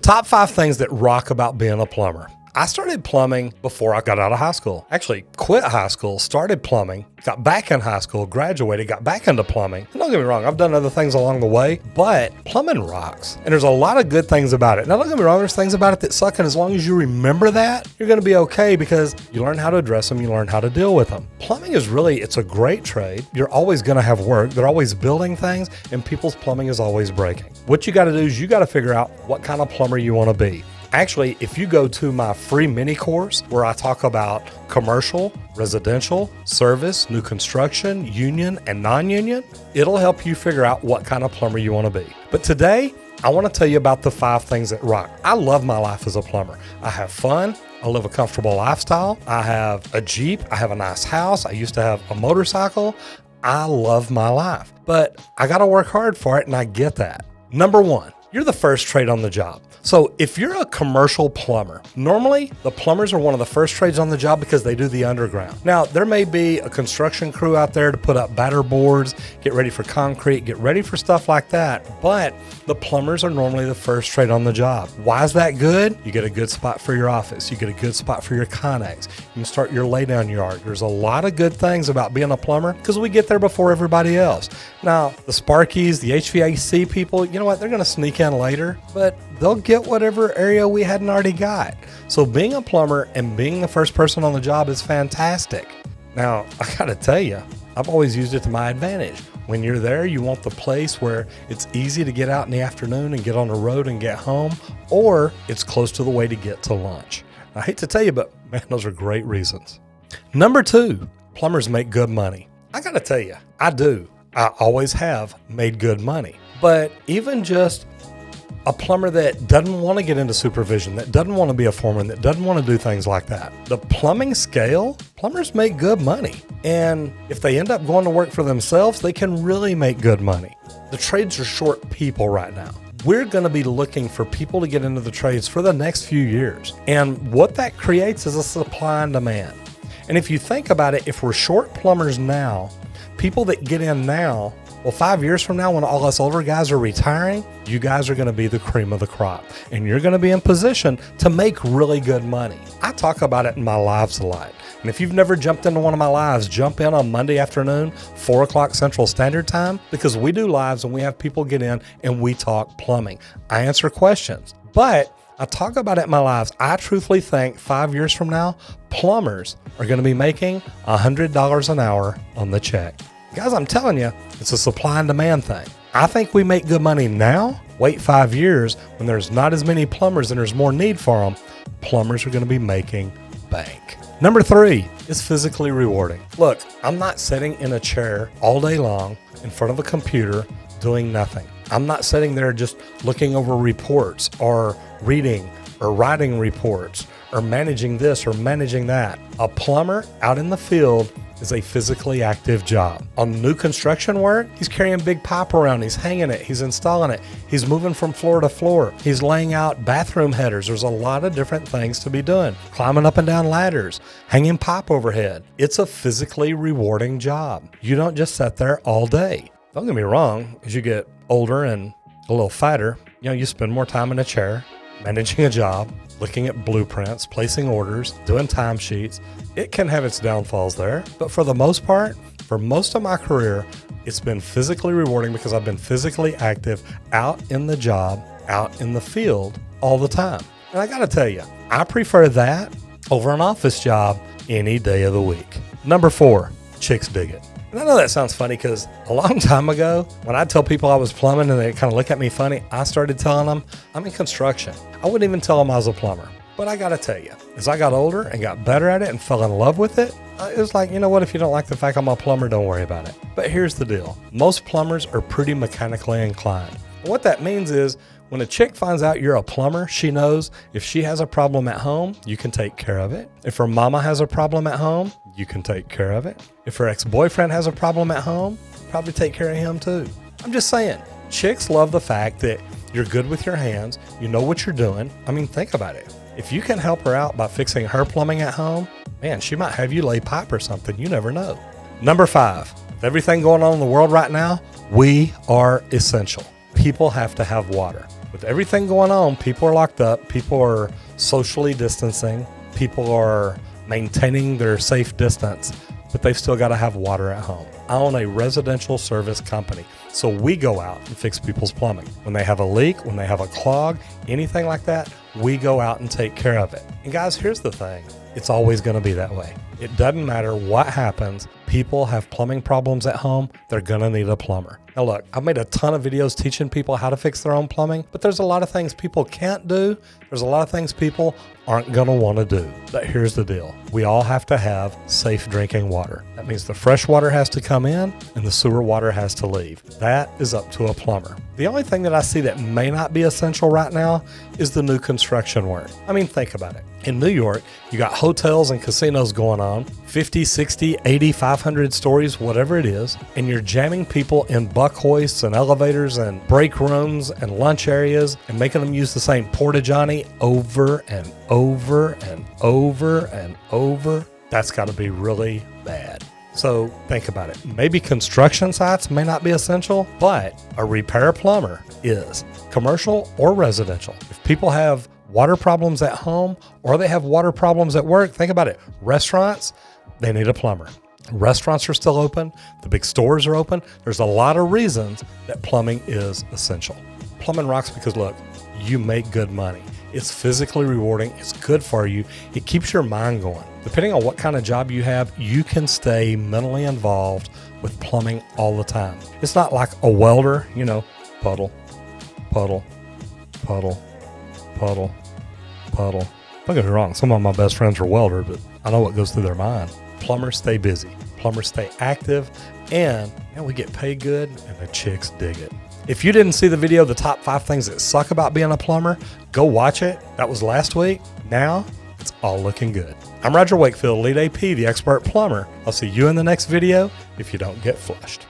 top 5 things that rock about being a plumber. I started plumbing before I got out of high school. Actually, quit high school, started plumbing, got back in high school, graduated, got back into plumbing. And don't get me wrong, I've done other things along the way, but plumbing rocks. And there's a lot of good things about it. Now, don't get me wrong, there's things about it that suck, and as long as you remember that, you're gonna be okay because you learn how to address them, you learn how to deal with them. Plumbing is really, it's a great trade. You're always gonna have work. They're always building things, and people's plumbing is always breaking. What you gotta do is you gotta figure out what kind of plumber you wanna be. Actually, if you go to my free mini course where I talk about commercial, residential, service, new construction, union, and non-union, it'll help you figure out what kind of plumber you want to be. But today, I want to tell you about the 5 things that rock. I love my life as a plumber. I have fun. I live a comfortable lifestyle. I have a Jeep. I have a nice house. I used to have a motorcycle. I love my life, but I got to work hard for it, and I get that. Number 1, you're the first trade on the job. So if you're a commercial plumber, normally the plumbers are one of the first trades on the job because they do the underground. Now, there may be a construction crew out there to put up batter boards, get ready for concrete, get ready for stuff like that, but the plumbers are normally the first trade on the job. Why is that good? You get a good spot for your office. You get a good spot for your Connex. You can start your laydown yard. There's a lot of good things about being a plumber because we get there before everybody else. Now, the Sparkies, the HVAC people, you know what? They're going to sneak in later, but they'll get whatever area we hadn't already got. So being a plumber and being the first person on the job is fantastic. Now, I got to tell you, I've always used it to my advantage. When you're there, you want the place where it's easy to get out in the afternoon and get on the road and get home, or it's close to the way to get to lunch. I hate to tell you, but man, those are great reasons. Number 2, plumbers make good money. I got to tell you, I do. I always have made good money. But even just a plumber that doesn't want to get into supervision, that doesn't want to be a foreman, that doesn't want to do things like that. The plumbing scale, plumbers make good money. And if they end up going to work for themselves, they can really make good money. The trades are short people right now. We're going to be looking for people to get into the trades for the next few years. And what that creates is a supply and demand. And if you think about it, if we're short plumbers now, people that get in now, well, 5 years from now, when all us older guys are retiring, you guys are going to be the cream of the crop, and you're going to be in position to make really good money. I talk about it in my lives a lot. And if you've never jumped into one of my lives, jump in on Monday afternoon, 4 o'clock Central Standard Time, because we do lives and we have people get in and we talk plumbing. I answer questions, but I talk about it in my lives. I truthfully think 5 years from now, plumbers are going to be making $100 an hour on the check. Guys, I'm telling you, it's a supply and demand thing. I think we make good money now. Wait 5 years when there's not as many plumbers and there's more need for them. Plumbers are going to be making bank. Number 3 is physically rewarding. Look, I'm not sitting in a chair all day long in front of a computer doing nothing. I'm not sitting there just looking over reports or reading or writing reports or managing this or managing that. A plumber out in the field is a physically active job. On new construction work, he's carrying big pipe around, he's hanging it, he's installing it, he's moving from floor to floor, he's laying out bathroom headers. There's a lot of different things to be doing. Climbing up and down ladders, hanging pipe overhead. It's a physically rewarding job. You don't just sit there all day. Don't get me wrong, as you get older and a little fatter, you spend more time in a chair, managing a job, looking at blueprints, placing orders, doing timesheets. It can have its downfalls there, but for the most part, for most of my career, it's been physically rewarding because I've been physically active out in the job, out in the field all the time. And I gotta tell you, I prefer that over an office job any day of the week. Number 4, chicks dig it. And I know that sounds funny because a long time ago, when I tell people I was plumbing and they kind of look at me funny, I started telling them I'm in construction. I wouldn't even tell them I was a plumber. But I got to tell you, as I got older and got better at it and fell in love with it, it was like, you know what, if you don't like the fact I'm a plumber, don't worry about it. But here's the deal. Most plumbers are pretty mechanically inclined. What that means is when a chick finds out you're a plumber, she knows if she has a problem at home, you can take care of it. If her mama has a problem at home, you can take care of it. If her ex-boyfriend has a problem at home, probably take care of him too. I'm just saying, chicks love the fact that you're good with your hands, you know what you're doing. I mean, think about it. If you can help her out by fixing her plumbing at home, man, she might have you lay pipe or something. You never know. Number 5, with everything going on in the world right now, we are essential. People have to have water. With everything going on, people are locked up, people are socially distancing, people are maintaining their safe distance, but they've still got to have water at home. I own a residential service company, so we go out and fix people's plumbing. When they have a leak, when they have a clog, anything like that, we go out and take care of it. And guys, here's the thing. It's always going to be that way. It doesn't matter what happens. People have plumbing problems at home. They're going to need a plumber. Now look, I've made a ton of videos teaching people how to fix their own plumbing, but there's a lot of things people can't do. There's a lot of things people aren't going to want to do. But here's the deal. We all have to have safe drinking water. That means the fresh water has to come in and the sewer water has to leave. That is up to a plumber. The only thing that I see that may not be essential right now is the new construction work. I mean, think about it. In New York, you got hotels and casinos going on, 50, 60, 80, 500 stories, whatever it is, and you're jamming people in buck hoists and elevators and break rooms and lunch areas and making them use the same porta-john over and over and over and over. That's got to be really bad. So think about it. Maybe construction sites may not be essential, but a repair plumber is, commercial or residential. If people have water problems at home or they have water problems at work, think about it. Restaurants, they need a plumber. Restaurants are still open. The big stores are open. There's a lot of reasons that plumbing is essential. Plumbing rocks because look, you make good money. It's physically rewarding. It's good for you. It keeps your mind going. Depending on what kind of job you have, you can stay mentally involved with plumbing all the time. It's not like a welder, you know, puddle, puddle, puddle, puddle, puddle. Don't get me wrong, some of my best friends are welders, but I know what goes through their mind. Plumbers stay busy. Plumbers stay active, and we get paid good, and the chicks dig it. If you didn't see the video, the top 5 things that suck about being a plumber, go watch it. That was last week. Now, it's all looking good. I'm Roger Wakefield, Lead AP, the expert plumber. I'll see you in the next video if you don't get flushed.